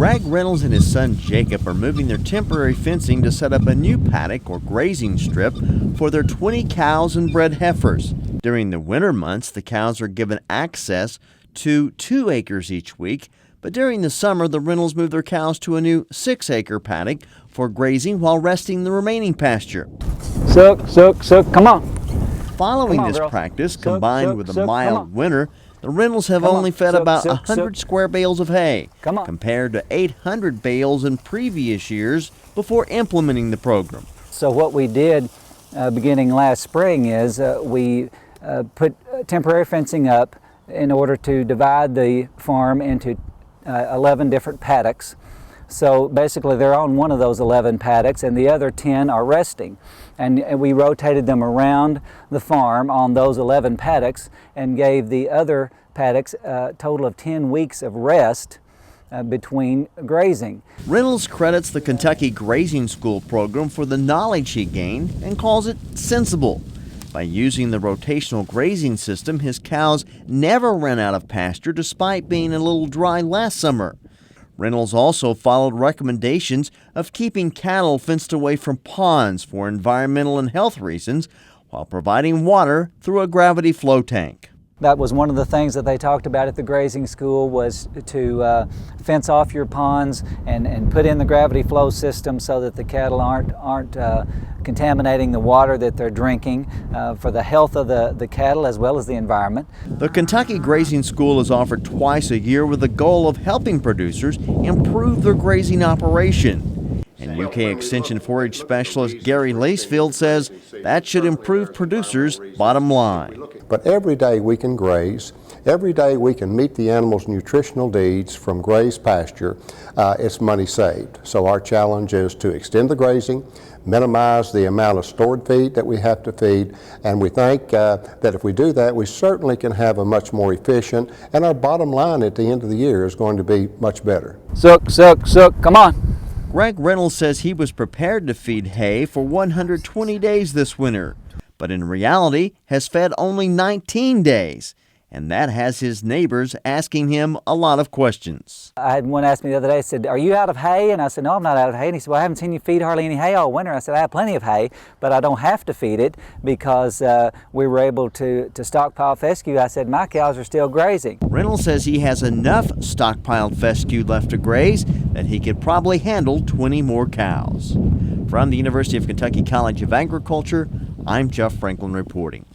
Greg Reynolds and his son Jacob are moving their temporary fencing to set up a new paddock or grazing strip for their 20 cows and bred heifers. During the winter months, the cows are given access to 2 acres each week, but during the summer, the Reynolds move their cows to a new 6-acre paddock for grazing while resting the remaining pasture. Suck, come on. Following this practice, combined with a mild winter, the Reynolds have only fed about 100 square bales of hay, compared to 800 bales in previous years before implementing the program. So what we did beginning last spring is we put temporary fencing up in order to divide the farm into 11 different paddocks. So basically they're on one of those 11 paddocks and the other 10 are resting. And we rotated them around the farm on those 11 paddocks and gave the other paddocks a total of 10 weeks of rest between grazing. Reynolds credits the Kentucky Grazing School program for the knowledge he gained and calls it sensible. By using the rotational grazing system, his cows never ran out of pasture despite being a little dry last summer. Reynolds also followed recommendations of keeping cattle fenced away from ponds for environmental and health reasons while providing water through a gravity flow tank. That was one of the things that they talked about at the grazing school, was to fence off your ponds and put in the gravity flow system so that the cattle aren't contaminating the water that they're drinking for the health of the cattle as well as the environment. The Kentucky Grazing School is offered twice a year with the goal of helping producers improve their grazing operation. And UK Extension Forage Specialist Gary Lacefield says that should improve producers' bottom line. But every day we can graze, every day we can meet the animals' nutritional needs from grazed pasture, it's money saved. So our challenge is to extend the grazing, minimize the amount of stored feed that we have to feed, and we think that if we do that, we certainly can have a much more efficient, and our bottom line at the end of the year is going to be much better. Suck, come on. Greg Reynolds says he was prepared to feed hay for 120 days this winter, but in reality has fed only 19 days. And that has his neighbors asking him a lot of questions. I had one ask me the other day, said, "Are you out of hay?" And I said, "No, I'm not out of hay." And he said, "Well, I haven't seen you feed hardly any hay all winter." I said, "I have plenty of hay, but I don't have to feed it because we were able to stockpile fescue." I said, "My cows are still grazing." Reynolds says he has enough stockpiled fescue left to graze that he could probably handle 20 more cows. From the University of Kentucky College of Agriculture, I'm Jeff Franklin reporting.